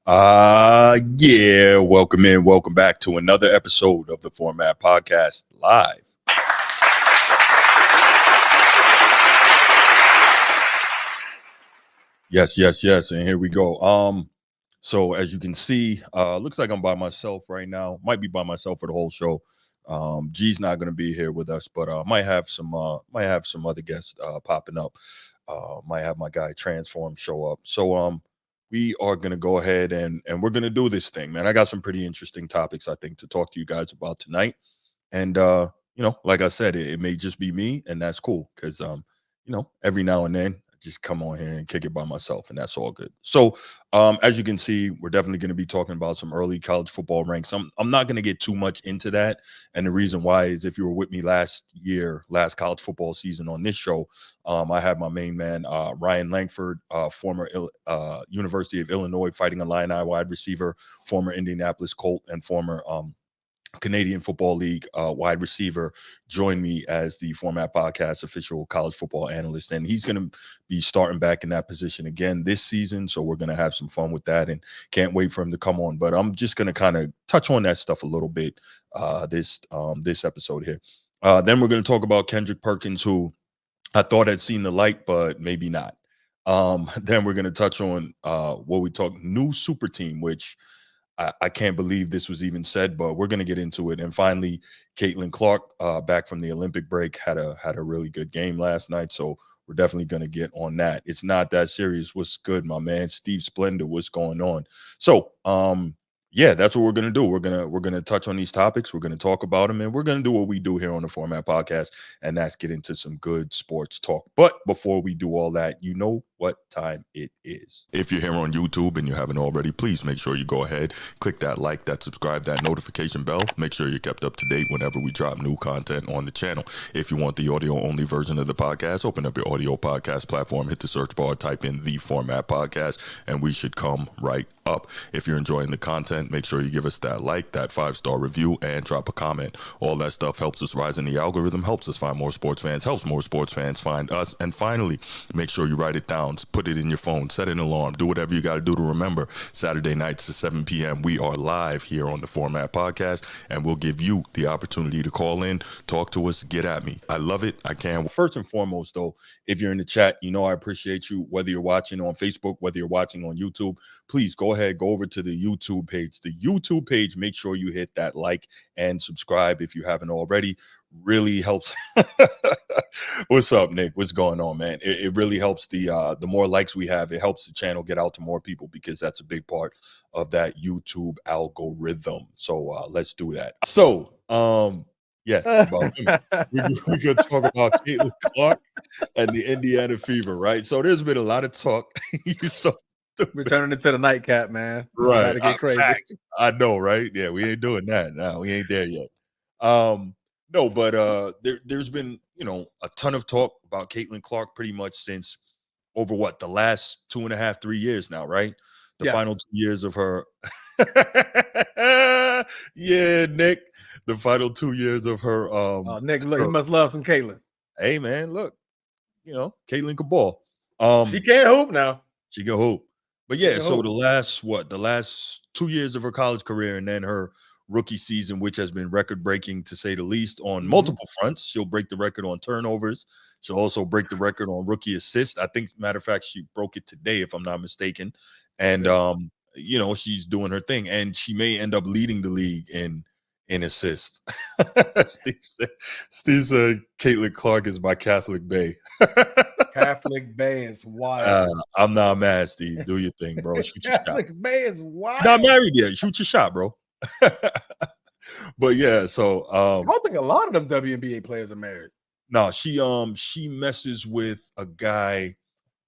Yeah, welcome in. Welcome back to another episode of the Format Podcast live. Yes. And here we go. So as you can see, looks like I'm by myself right now. Might be by myself for the whole show. G's not gonna be here with us, but might have some other guests popping up. Might have my guy Transform show up. So we are gonna go ahead and we're gonna do this thing, man. I got some pretty interesting topics I think to talk to you guys about tonight. And like I said, it may just be me, and that's cool because every now and then I just come on here and kick it by myself, and that's all good. So as you can see, we're definitely going to be talking about some early college football ranks. I'm not going to get too much into that, and the reason why is if you were with me last college football season on this show, I had my main man Ryan Langford, former University of Illinois Fighting Illini wide receiver, former Indianapolis Colt, and former Canadian Football League wide receiver, joined me as the Format Podcast official college football analyst. And he's going to be starting back in that position again this season. So we're going to have some fun with that and can't wait for him to come on. But I'm just going to kind of touch on that stuff a little bit this episode here. Then we're going to talk about Kendrick Perkins, who I thought had seen the light, but maybe not. Then we're going to touch on what we talk new super team, which I can't believe this was even said, but we're going to get into it. And finally, Caitlin Clark, back from the Olympic break, had a really good game last night. So we're definitely going to get on that. It's not that serious. What's good, my man? Steve Splendor, what's going on? So, yeah, that's what we're going to do. We're going to touch on these topics. We're going to talk about them, and we're going to do what we do here on the Format Podcast, and that's get into some good sports talk. But before we do all that, you know what time it is. If you're here on YouTube and you haven't already, please make sure you go ahead, click that like, that subscribe, that notification bell. Make sure you're kept up to date whenever we drop new content on the channel. If you want the audio only version of the podcast, open up your audio podcast platform, hit the search bar, type in The Format Podcast, and we should come right up. If you're enjoying the content, make sure you give us that like, that 5-star review, and drop a comment. All that stuff helps us rise in the algorithm, helps us find more sports fans, helps more sports fans find us. And finally, make sure you write it down, put it in your phone, set an alarm, do whatever you got to do to remember. Saturday nights at 7 p.m. we are live here on the Format Podcast, and we'll give you the opportunity to call in, talk to us, get at me. I love it. I can. First and foremost, though, if you're in the chat, I appreciate you, whether you're watching on Facebook, whether you're watching on YouTube. Please go ahead, go over to the YouTube page. The YouTube page, make sure you hit that like and subscribe if you haven't already. Really helps. What's up, Nick? What's going on, man? It really helps. The more likes we have, it helps the channel get out to more people, because that's a big part of that YouTube algorithm. So let's do that. So yes, about women. We could talk about Caitlin Clark and the Indiana Fever, right? So there's been a lot of talk. You're so We're turning into the nightcap, man. right. To get crazy. Facts. I know, right? Yeah, we ain't doing that. No, we ain't there yet. No, but there's been, a ton of talk about Caitlin Clark pretty much since over the last 2.5, 3 years now, right? The final 2 years of her. Yeah, Nick. The final 2 years of her. Nick, look, he must love some Caitlin. Hey, man, look, Caitlin can ball. She can't hoop now. She can hoop. But yeah, so the last 2 years of her college career, and then her rookie season, which has been record breaking to say the least on multiple fronts. She'll break the record on turnovers. She'll also break the record on rookie assist. I think, matter of fact, she broke it today, if I'm not mistaken. And she's doing her thing, and she may end up leading the league in assists. Steve said Caitlin Clark is my Catholic Bay. Catholic Bay is wild. I'm not mad, Steve. Do your thing, bro. Shoot your Catholic shot. Bay is wild. She's not married yet. Shoot your shot, bro. But yeah, so I don't think a lot of them WNBA players are married. No, she messes with a guy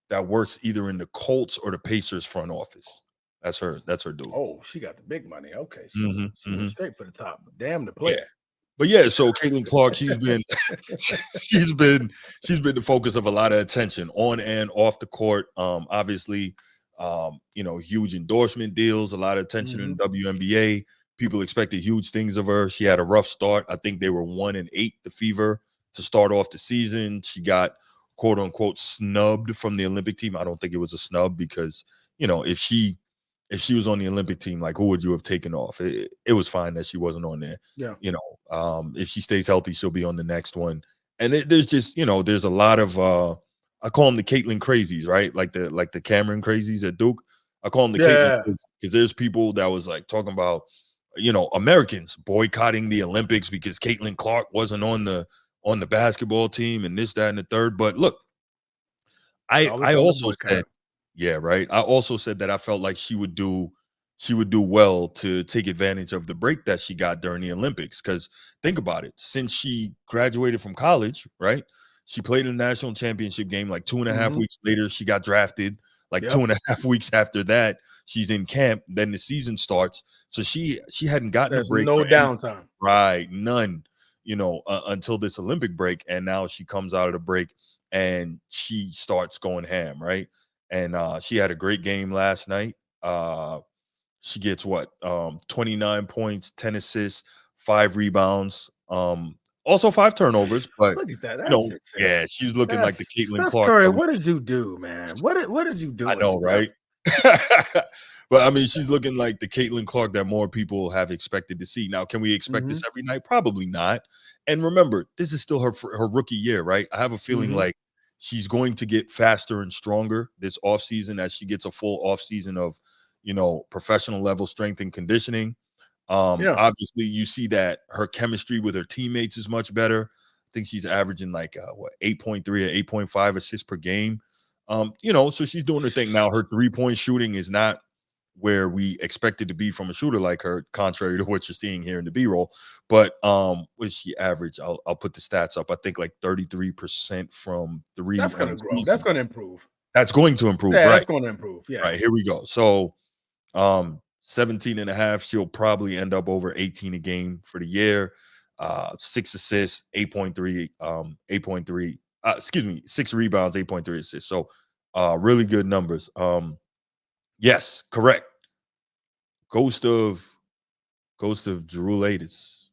that works either in the Colts or the Pacers front office. That's her dude. Oh, she got the big money. Okay, she went straight for the top. Damn the player. Yeah. But yeah, so Caitlin Clark, she's been the focus of a lot of attention on and off the court. Obviously, huge endorsement deals, a lot of attention in the WNBA. People expected huge things of her. She had a rough start. I think they were 1-8, the Fever, to start off the season. She got quote unquote snubbed from the Olympic team. I don't think it was a snub, because if she if she was on the Olympic team, like who would you have taken off? It was fine that she wasn't on there. Yeah. If she stays healthy, she'll be on the next one. And there's just, there's a lot of I call them the Caitlin crazies, right? Like the Cameron crazies at Duke. I call them the Caitlin Yeah. crazies because there's people that was like talking about, Americans boycotting the Olympics because Caitlin Clark wasn't on the basketball team and this, that, and the third. But look, I Always I on the also said, boycott. yeah, right. I also said that I felt like she would do well to take advantage of the break that she got during the Olympics. Because think about it, since she graduated from college, right? She played in the national championship game. Like 2.5 Mhm. weeks later, she got drafted. Like two Yep. and a half weeks after that, she's in camp. Then the season starts. So she hadn't gotten a There's break no or any downtime. right, none. Until this Olympic break, and now she comes out of the break and she starts going ham, right? And she had a great game last night. She gets what? 29 points, 10 assists, 5 rebounds, also 5 turnovers, but Look at that. That's just yeah, she's looking like the that's Caitlin Steph Clark Curry. that we What did you do, man? What did you I doing, know, Steph? right? But I mean, she's looking like the Caitlin Clark that more people have expected to see. Now, can we expect Mm-hmm. this every night? Probably not. And remember, this is still her rookie year, right? I have a feeling Mm-hmm. like she's going to get faster and stronger this offseason as she gets a full offseason of, professional level strength and conditioning. Yeah. Obviously, you see that her chemistry with her teammates is much better. I think she's averaging like 8.3 or 8.5 assists per game. So she's doing her thing now. Her 3-point shooting is not where we expect it to be from a shooter like her, contrary to what you're seeing here in the B-roll. But what is she average? I'll put the stats up. I think like 33% from three That's on gonna the grow. That's season. gonna improve. That's going to improve, Yeah, that's right? gonna improve. Yeah. Right. Here we go. So 17 and a half, she'll probably end up over 18 a game for the year. 6 assists, 8.3, 8.3, excuse me, 6 rebounds, 8.3 assists. So really good numbers. Yes, correct. Ghost of Drewlitis.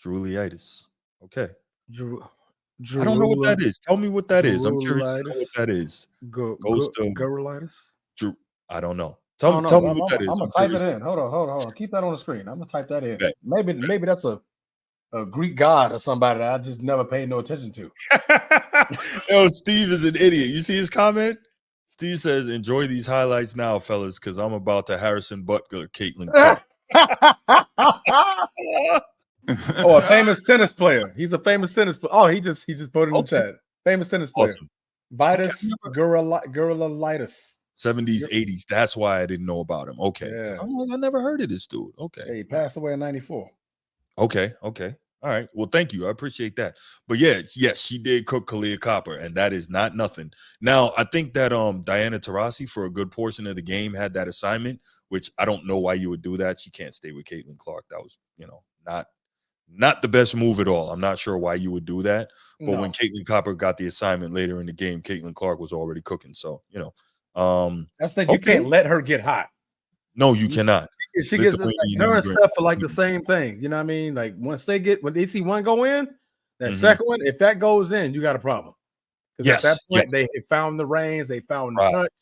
Drewlitis. Okay. Drew, I don't know what that Drew, is. Tell me what that is. I'm curious to know what Drewitis, that is. go Ghost of Gurlitis. Drew. I don't know. I Tell me don't tell know. me what that is. I'm gonna I'm type curious. it in. Hold on. Keep that on the screen. I'm gonna type that in. Bet. Maybe that's a Greek god or somebody that I just never paid no attention to. Yo, Steve is an idiot. You see his comment? Steve says, "Enjoy these highlights now, fellas, because I'm about to Harrison Butler, Caitlin Clark." Oh, a famous tennis player. He's a famous tennis player. Oh, he just put it in the Okay, chat. Famous tennis player. awesome. Okay, I Vitus never Gurulaitis. 70s, 80s. That's why I didn't know about him. Okay, because Yeah. I'm like, I never heard of this dude. Okay, Yeah, he all right. passed away in 94. Okay. All right. Well, thank you. I appreciate that. But yeah, yes, she did cook Kalia Copper, and that is not nothing. Now, I think that Diana Taurasi for a good portion of the game had that assignment, which I don't know why you would do that. She can't stay with Caitlin Clark. That was, not the best move at all. I'm not sure why you would do that. But when No. Caitlin Copper got the assignment later in the game, Caitlin Clark was already cooking. So, That's the thing. You okay. can't let her get hot. No, you cannot. She gets like Lithuanian her and immigrant. Steph are like the same thing. You know what I mean? Like when they see one go in, that Mhm. second one, if that goes in, you got a problem. Because at that Yes. Yes. point, they found the range, they found the Right. touch.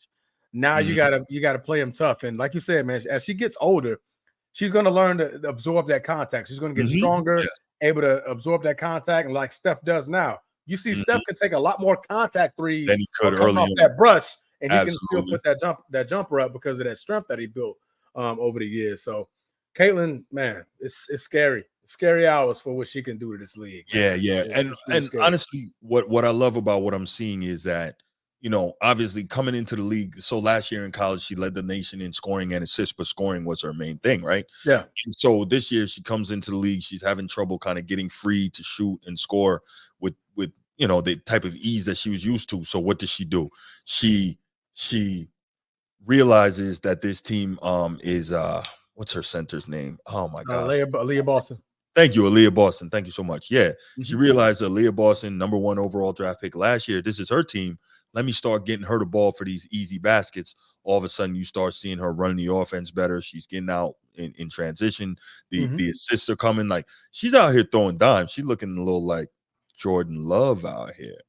Now Mhm. you gotta play them tough. And like you said, man, as she gets older, she's gonna learn to absorb that contact. She's gonna get Mhm. stronger, Yeah. able to absorb that contact, and like Steph does now. You see, Mhm. Steph can take a lot more contact threes Than he or could coming early off on. that brush, and he can still Absolutely. put that jumper up because of that strength that he built over the years. So, Caitlin, man, it's scary. Scary hours for what she can do to this league, Yeah, man. yeah. And It's real and scary. honestly, what I love about what I'm seeing is that, obviously coming into the league. So last year in college, she led the nation in scoring and assists, but scoring was her main thing, right? Yeah. And so this year she comes into the league, she's having trouble kind of getting free to shoot and score with the type of ease that she was used to. So what does she do? She realizes that this team is what's her center's name? Oh my gosh. Leah Boston. Thank you, Aaliyah Boston. Thank you so much. Yeah, she Mhm. realized Aaliyah Boston, #1 overall draft pick last year. This is her team. Let me start getting her the ball for these easy baskets. All of a sudden, you start seeing her running the offense better. She's getting out in transition. The Mhm. the assists are coming. Like she's out here throwing dimes. She's looking a little like Jordan Love out here.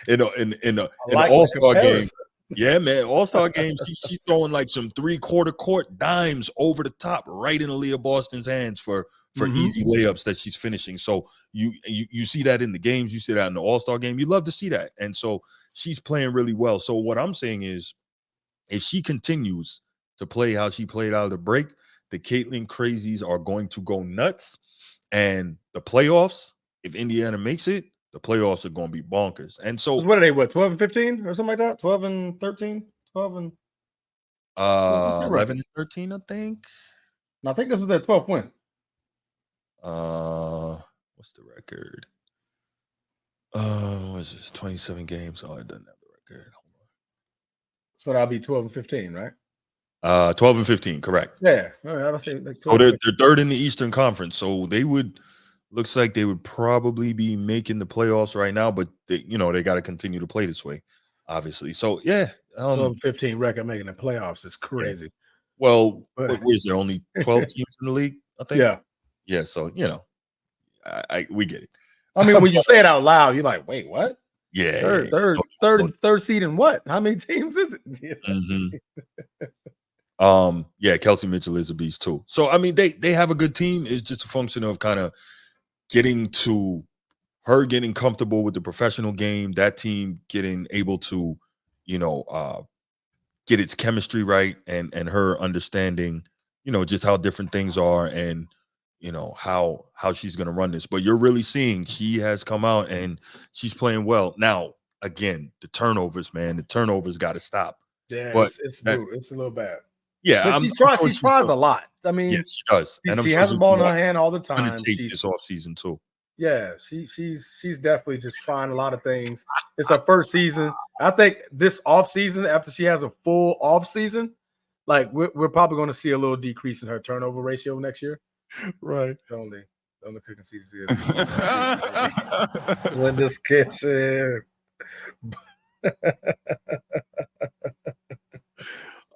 In I the like the All-Star game. comparison. Yeah, man. All-Star games, she's throwing like some 3/4 court dimes over the top, right in Aaliyah Boston's hands for easy layups that she's finishing. So you see that in the games, you see that in the All-Star game. You love to see that. And so she's playing really well. So what I'm saying is, if she continues to play how she played out of the break, the Caitlin crazies are going to go nuts. And the playoffs, if Indiana makes it, the playoffs are going to be bonkers. And so, what are they? What, 12 and 15 or something like that? 12 and 13, 12 and what's their 11 record? and 13, I think. No, I think this was their 12th win. What's the record? What is this? 27 games. Oh, it doesn't have the record. Hold So that'll be 12 and 15, right? 12 and 15, correct. Yeah. All right, I was saying like 12. So they're third in the Eastern Conference. So they would looks like they would probably be making the playoffs right now, but they got to continue to play this way, obviously. So yeah, 12 15 record making the playoffs is crazy. Yeah. Well, But, what is there? Only 12 teams in the league, I think. yeah. Yeah. So we get it. I mean, when you say it out loud, you're like, wait, what? Yeah. Third seed in what? How many teams is it? Yeah, Kelsey Mitchell is a beast too. So I mean, they have a good team. It's just a function of kind of getting comfortable with the professional game, that team getting able to, get its chemistry right, and her understanding, just how different things are, and how she's going to run this. But you're really seeing she has come out and she's playing well. Now, again, the turnovers, man, the turnovers got to stop. Yeah, But it's brutal. It's a little bad. Yeah, but she tries a lot. I mean, yes, she does, and she has a ball in her hand all the time. She's this off season too. Yeah, she's definitely just trying a lot of things. It's her first season. I think this off season, after she has a full off season, like we're probably going to see a little decrease in her turnover ratio next year. Right. The only cooking season is Linda's kitchen.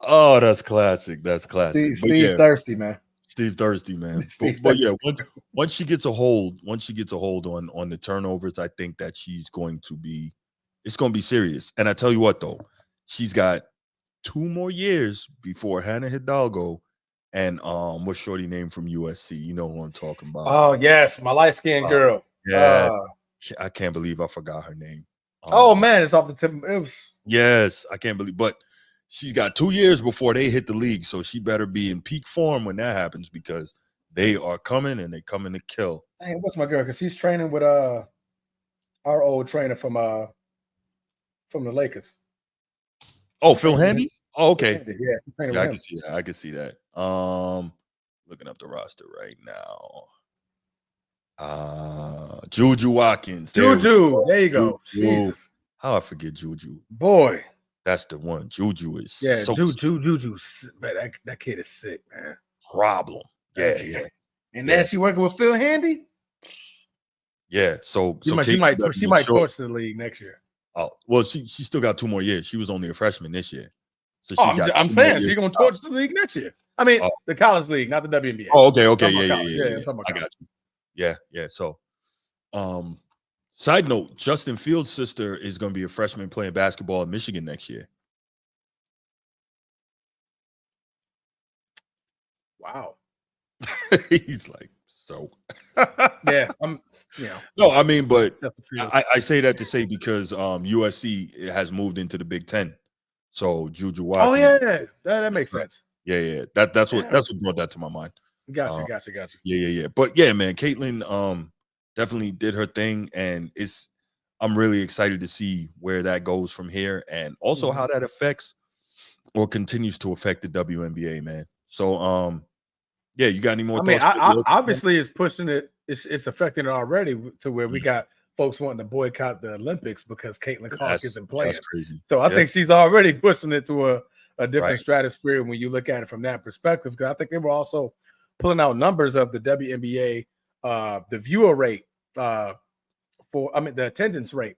Oh, that's classic. That's classic. Steve Thirsty, man. Steve Thirsty, man. But yeah, once she gets a hold on the turnovers, I think that it's going to be serious. And I tell you what, though, she's got 2 more years before Hannah Hidalgo and what's shorty name from USC? You know who I'm talking about. Oh yes, my light skinned girl. Yeah, I can't believe I forgot her name. Oh man, it's off the tip. It was. Yes, I can't believe, but she's got 2 years before they hit the league, so she better be in peak form when that happens, because they are coming, and they're coming to kill. Hey, what's my girl? Because she's training with our old trainer from the Lakers. Oh, Phil Handy? Oh, okay. Yeah, I can see that. I can see that. Looking up the roster right now. Juju Watkins. There you go. Jesus. How I forget Juju. Boy. That's the one. Juju is Juju. Man, that kid is sick, man. Problem. Yeah. And now she working with Phil Handy? Yeah. So she might coach the league next year. Oh, well, she still got 2 more years. She was only a freshman this year. So I'm saying she's gonna torch the league next year. I mean, the college league, not the WNBA. Oh, okay. Yeah. I got you. Yeah. So, side note: Justin Fields' sister is going to be a freshman playing basketball in Michigan next year. Wow. He's like, so. Yeah. No, I mean, but I say that to say because USC has moved into the Big Ten. So Juju Watkins. Oh yeah, that makes sense. Yeah. That's what brought that to my mind. Gotcha. Yeah. But yeah, man, Caitlin definitely did her thing, and I'm really excited to see where that goes from here, and also how that affects or continues to affect the WNBA, man. So yeah, you got any more thoughts? Obviously it's pushing it, it's affecting it already to where we got folks wanting to boycott the Olympics because Caitlin Clark isn't playing. That's crazy. So I think she's already pushing it to a different stratosphere when you look at it from that perspective. Because I think they were also pulling out numbers of the WNBA, the viewer rate the attendance rate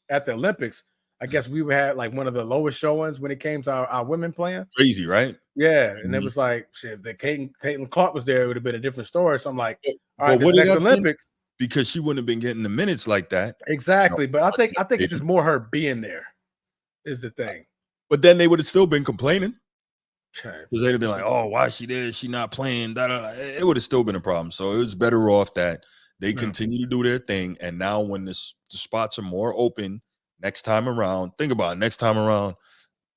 at the Olympics. I guess we had like one of the lowest showings when it came to our women playing. Crazy, right? Yeah, and it was like, shit, if the Caitlin Clark was there, it would have been a different story. So I'm like, all right, this next Olympics, because she wouldn't have been getting the minutes like that. Exactly, but I think it's just more her being there is the thing. But then they would have still been complaining. Okay. Because they'd have been like, oh, why is she there? She not playing. Da, da, da. It would have still been a problem. So it was better off that they continue to do their thing. And now when the spots are more open next time around, think about it. Next time around,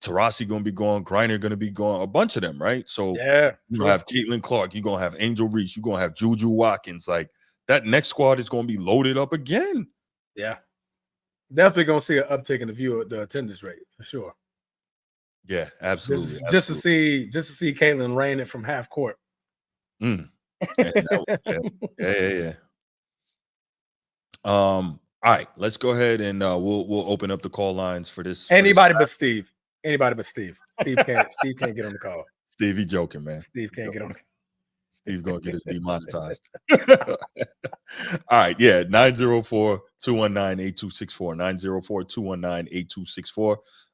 Taurasi going to be gone. Griner going to be gone. A bunch of them, right? So yeah, you have Caitlin Clark. You're going to have Angel Reese. You're going to have Juju Watkins. Like, that next squad is going to be loaded up again. Yeah. Definitely going to see an uptick in the attendance rate for sure. Yeah, absolutely. Just to see Caitlin rain it from half court. Yeah. All right, let's go ahead and we'll open up the call lines for this. Anybody but Steve. Steve can't get on the call. Stevie joking, man. Steve can't get on the call. Steve gonna get us demonetized. All right, yeah, 904-219-8264,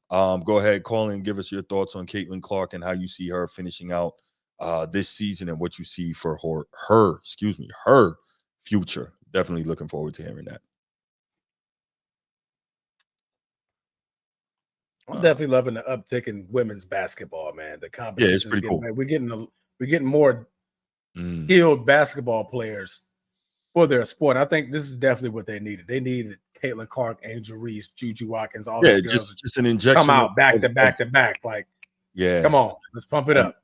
904-219-8264. Go ahead, call in, give us your thoughts on Caitlin Clark and how you see her finishing out this season and what you see for her future. Definitely looking forward to hearing that. I'm definitely loving the uptick in women's basketball, man. The competition it's pretty cool. We're getting more skilled basketball players for their sport. I think this is definitely what they needed. They needed Caitlin Clark, Angel Reese, Juju Watkins, all these girls. Just an injection. Come out back to back. Like, come on, let's pump it up.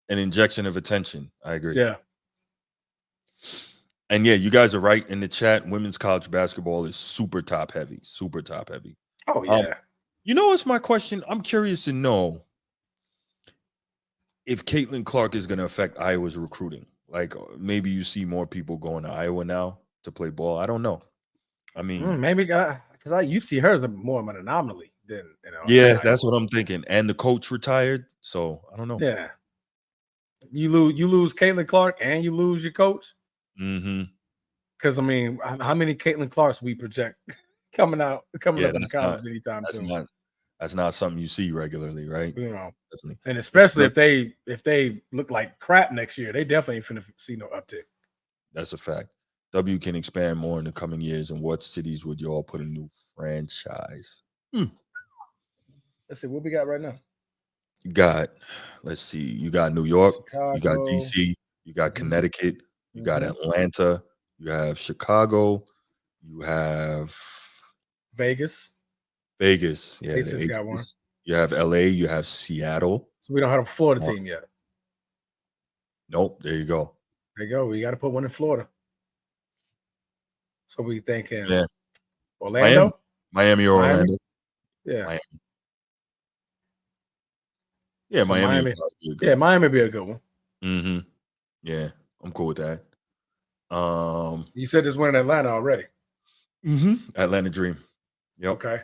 An injection of attention. I agree. Yeah. And yeah, you guys are right in the chat. Women's college basketball is super top heavy. Oh, yeah. You know what's my question? I'm curious to know if Caitlin Clark is going to affect Iowa's recruiting. Like, maybe you see more people going to Iowa now to play ball. I don't know. I mean, maybe because you see her as more of an anomaly than Yeah, that's what I'm thinking. And the coach retired, so I don't know. Yeah, you lose Caitlin Clark and you lose your coach. Because I mean, how many Caitlin Clarks we project coming up in college anytime soon? That's not something you see regularly, right? Definitely. And especially if they look like crap next year, they definitely ain't finna see no uptick. That's a fact. W can expand more in the coming years. And what cities would you all put a new franchise? Let's see what we got right now. You got New York, Chicago. You got DC, you got Connecticut, you got Atlanta, you have Chicago, you have Vegas. Yeah, Vegas got one. You have LA, you have Seattle. So we don't have a Florida team yet. Nope. There you go. We got to put one in Florida. So we thinking Orlando? Miami or Orlando? Yeah. Miami. Yeah, so Miami. Miami would be a good one. Yeah, I'm cool with that. You said there's one in Atlanta already. Atlanta Dream. Yep. Okay.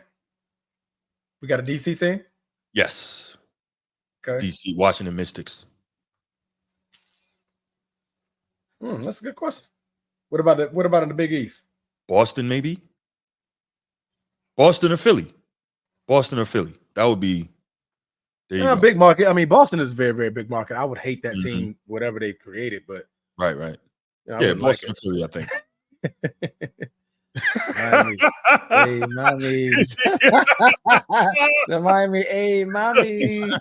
We got a DC team? Yes. Okay. DC, Washington Mystics. That's a good question. What about in the Big East? Boston, maybe? Boston or Philly? That would be big market. I mean, Boston is a very, very big market. I would hate that team, whatever they created, but right. Yeah, Boston and Philly, I think. Miami. Hey, mommy. The Miami, hey, mommy.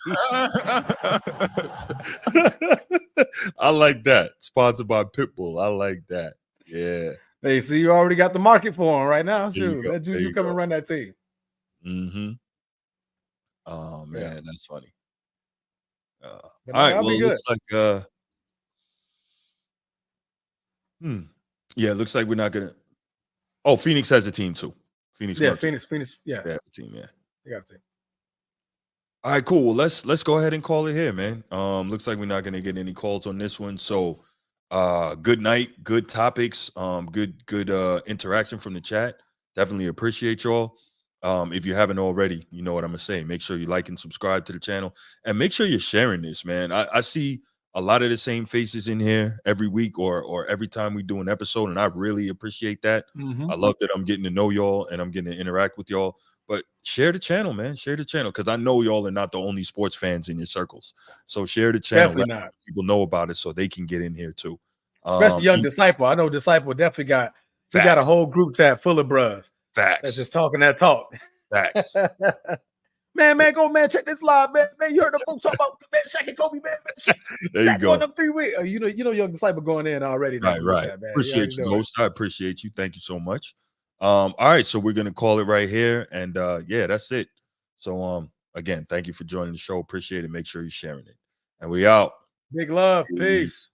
I like that. Sponsored by Pitbull. I like that. Yeah. Hey, see, you already got the market for him right now. Shoot, let Juju come and run that team. Oh man, that's funny. All right, well, it looks like yeah, it looks like we're not gonna. Oh, Phoenix has a team too. Phoenix. Yeah, Mercury. Phoenix. Yeah, they have a team. Yeah, they got a team. All right, cool. Well, let's go ahead and call it here, man. Looks like we're not gonna get any calls on this one. So, good night, good topics, good interaction from the chat. Definitely appreciate y'all. If you haven't already, you know what I'm gonna say. Make sure you like and subscribe to the channel, and make sure you're sharing this, man. I see a lot of the same faces in here every week or every time we do an episode, and I really appreciate that. I love that I'm getting to know y'all and I'm getting to interact with y'all. But share the channel, man. Share the channel, because I know y'all are not the only sports fans in your circles. So share the channel. Definitely not. People know about it so they can get in here too. Especially young Disciple. I know Disciple definitely got a whole group chat full of bros. Facts. That's just talking that talk. Facts. Man, go, man, check this live, man. Man, you heard the folks talk about, man, Shaq and Kobe, man. There you go. Them 3 weeks. You know, Young Disciple going in already. Right. Chat, man. Appreciate you, Ghost. I appreciate you. Thank you so much. All right, so we're gonna call it right here, and yeah, that's it. So again, thank you for joining the show. Appreciate it. Make sure you're sharing it, and we out. Big love. Peace.